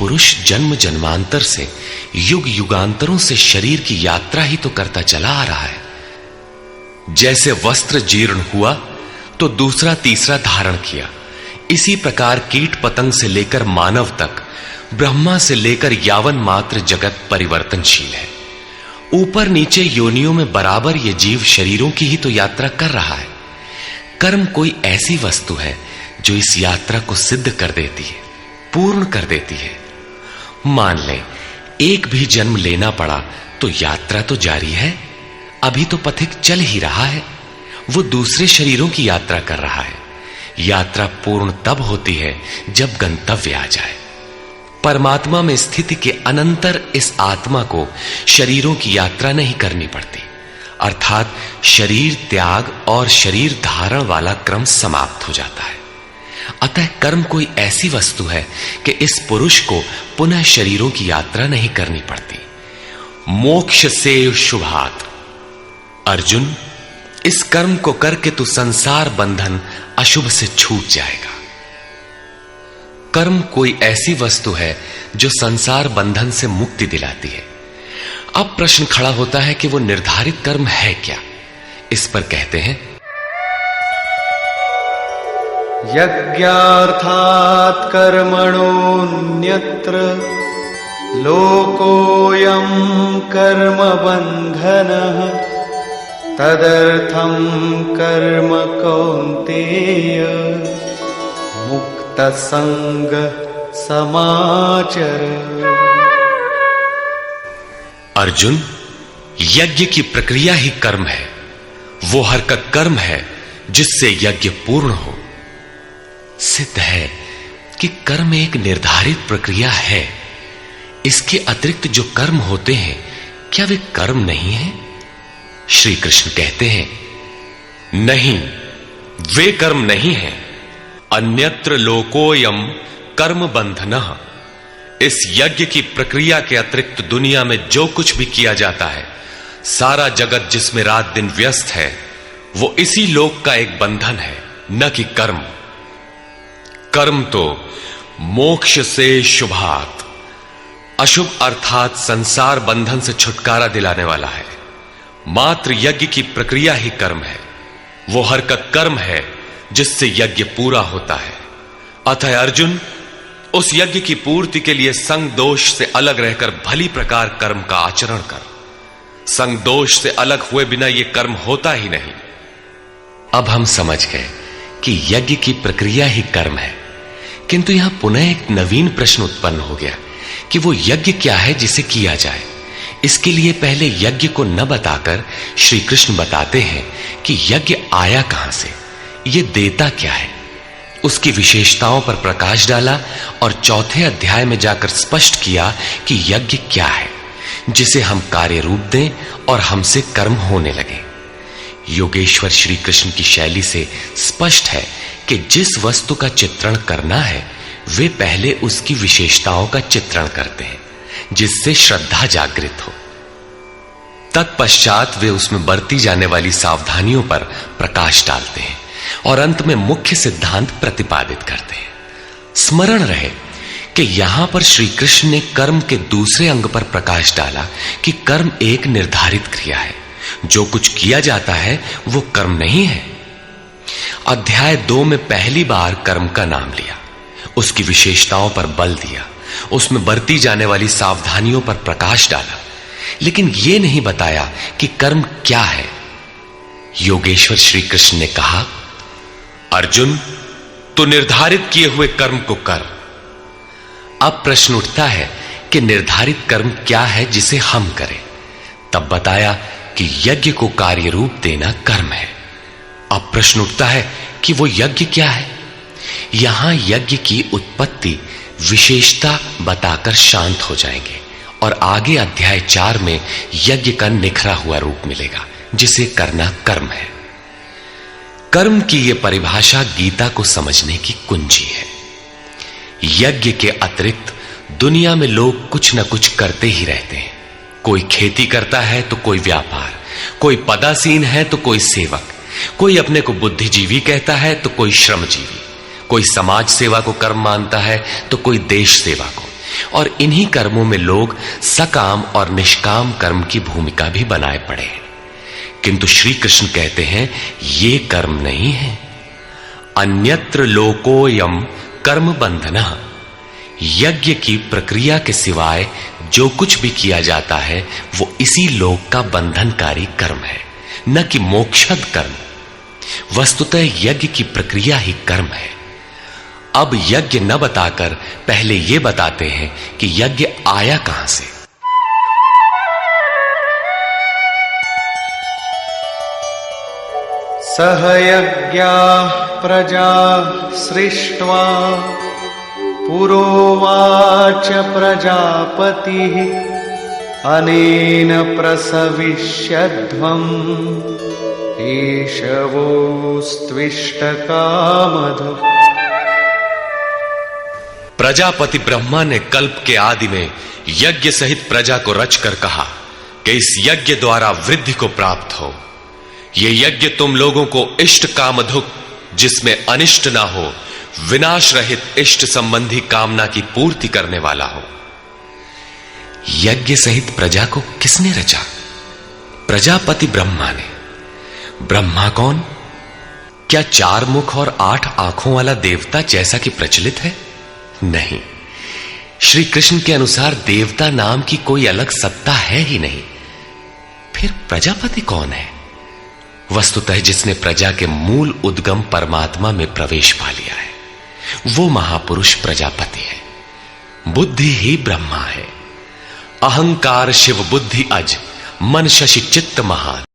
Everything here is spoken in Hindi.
पुरुष जन्म जन्मांतर से, युग युगांतरों से शरीर की यात्रा ही तो करता चला आ रहा है। जैसे वस्त्र जीर्ण हुआ तो दूसरा तीसरा धारण किया, इसी प्रकार कीट पतंग से लेकर मानव तक, ब्रह्मा से लेकर यावन मात्र जगत परिवर्तनशील है। ऊपर नीचे योनियों में बराबर ये जीव शरीरों की ही तो यात्रा कर रहा है। कर्म कोई ऐसी वस्तु है जो इस यात्रा को सिद्ध कर देती है, पूर्ण कर देती है। मान लें एक भी जन्म लेना पड़ा तो यात्रा तो जारी है, अभी तो पथिक चल ही रहा है, वो दूसरे शरीरों की यात्रा कर रहा है। यात्रा पूर्ण तब होती है जब गंतव्य आ जाए। परमात्मा में स्थिति के अनंतर इस आत्मा को शरीरों की यात्रा नहीं करनी पड़ती, अर्थात शरीर त्याग और शरीर धारण वाला क्रम समाप्त हो जाता है। अतः कर्म कोई ऐसी वस्तु है कि इस पुरुष को पुनः शरीरों की यात्रा नहीं करनी पड़ती। मोक्ष से शुभात। अर्जुन, इस कर्म को करके तू संसार बंधन अशुभ से छूट जाएगा। कर्म कोई ऐसी वस्तु है जो संसार बंधन से मुक्ति दिलाती है। अब प्रश्न खड़ा होता है कि वो निर्धारित कर्म है क्या? इस पर कहते हैं, यज्ञार्थात् कर्मणोऽन्यत्र लोकोऽयं कर्म बन्धनः तदर्थं कर्म कौन्तेय मुक्तसंग समाचर। अर्जुन, यज्ञ की प्रक्रिया ही कर्म है। वो हरकत कर्म है जिससे यज्ञ पूर्ण हो। सिद्ध है कि कर्म एक निर्धारित प्रक्रिया है। इसके अतिरिक्त जो कर्म होते हैं, क्या वे कर्म नहीं है? श्री कृष्ण कहते हैं, नहीं, वे कर्म नहीं है। अन्यत्र लोकोयम कर्म बंधनः। इस यज्ञ की प्रक्रिया के अतिरिक्त दुनिया में जो कुछ भी किया जाता है, सारा जगत जिसमें रात दिन व्यस्त है, वो इसी लोक का एक बंधन है, न कि कर्म। कर्म तो मोक्ष से शुभात, अशुभ अर्थात संसार बंधन से छुटकारा दिलाने वाला है। मात्र यज्ञ की प्रक्रिया ही कर्म है। वो हरकत कर्म है जिससे यज्ञ पूरा होता है। अतः अर्जुन, उस यज्ञ की पूर्ति के लिए संग दोष से अलग रहकर भली प्रकार कर्म का आचरण कर। संग दोष से अलग हुए बिना यह कर्म होता ही नहीं। अब हम समझ गए कि यज्ञ की प्रक्रिया ही कर्म है, किंतु यहां पुनः एक नवीन प्रश्न उत्पन्न हो गया कि वो यज्ञ क्या है जिसे किया जाए। इसके लिए पहले यज्ञ को न बताकर श्री कृष्ण बताते हैं कि यज्ञ आया कहां से, ये देता क्या है। उसकी विशेषताओं पर प्रकाश डाला और चौथे अध्याय में जाकर स्पष्ट किया कि यज्ञ क्या है जिसे हम कार्य रूप दें और हमसे कर्म होने लगे। योगेश्वर श्री कृष्ण की शैली से स्पष्ट है कि जिस वस्तु का चित्रण करना है, वे पहले उसकी विशेषताओं का चित्रण करते हैं जिससे श्रद्धा जागृत हो। तत्पश्चात वे उसमें बरती जाने वाली सावधानियों पर प्रकाश डालते हैं और अंत में मुख्य सिद्धांत प्रतिपादित करते हैं। स्मरण रहे कि यहां पर श्री कृष्ण ने कर्म के दूसरे अंग पर प्रकाश डाला कि कर्म एक निर्धारित क्रिया है। जो कुछ किया जाता है वो कर्म नहीं है। अध्याय 2 में पहली बार कर्म का नाम लिया, उसकी विशेषताओं पर बल दिया, उसमें बरती जाने वाली सावधानियों पर प्रकाश डाला, लेकिन यह नहीं बताया कि कर्म क्या है। योगेश्वर श्री कृष्ण ने कहा, अर्जुन, तो निर्धारित किए हुए कर्म को कर। अब प्रश्न उठता है कि निर्धारित कर्म क्या है जिसे हम करें। तब बताया कि यज्ञ को कार्य रूप देना कर्म है। अब प्रश्न उठता है कि वो यज्ञ क्या है। यहां यज्ञ की उत्पत्ति विशेषता बताकर शांत हो जाएंगे और आगे अध्याय 4 में यज्ञ का निखरा हुआ रूप मिलेगा जिसे करना कर्म है। कर्म की यह परिभाषा गीता को समझने की कुंजी है। यज्ञ के अतिरिक्त दुनिया में लोग कुछ न कुछ करते ही रहते हैं। कोई खेती करता है तो कोई व्यापार, कोई पदासीन है तो कोई सेवक, कोई अपने को बुद्धिजीवी कहता है तो कोई श्रमजीवी, कोई समाज सेवा को कर्म मानता है तो कोई देश सेवा को, और इन्हीं कर्मों में लोग सकाम और निष्काम कर्म की भूमिका भी बनाए पड़े हैं। किंतु श्री कृष्ण कहते हैं ये कर्म नहीं है। अन्यत्र लोकोयम कर्म बंधनः। यज्ञ की प्रक्रिया के सिवाय जो कुछ भी किया जाता है वो इसी लोक का बंधनकारी कर्म है, न कि मोक्षद कर्म। वस्तुतः यज्ञ की प्रक्रिया ही कर्म है। अब यज्ञ न बताकर पहले ये बताते हैं कि यज्ञ आया कहां से। सह यज्ञा प्रजा सृष्ट्वा पुरोवाच प्रजापतिः अनेन प्रसविष्यध्वम् ईशवोस्त्विष्टकामधुक्। प्रजापति ब्रह्मा ने कल्प के आदि में यज्ञ सहित प्रजा को रचकर कहा कि इस यज्ञ द्वारा वृद्धि को प्राप्त हो। ये यज्ञ तुम लोगों को इष्ट कामधुक, जिसमें अनिष्ट ना हो, विनाश रहित इष्ट संबंधी कामना की पूर्ति करने वाला हो। यज्ञ सहित प्रजा को किसने रचा? प्रजापति ब्रह्मा ने। ब्रह्मा कौन? क्या 4 मुख और 8 आंखों वाला देवता जैसा कि प्रचलित है? नहीं। श्री कृष्ण के अनुसार देवता नाम की कोई अलग सत्ता है ही नहीं। फिर प्रजापति कौन है? वस्तुतः जिसने प्रजा के मूल उद्गम परमात्मा में प्रवेश पा लिया है, वो महापुरुष प्रजापति है। बुद्धि ही ब्रह्मा है। अहंकार शिव बुद्धि अज, मन शशि चित्त महान।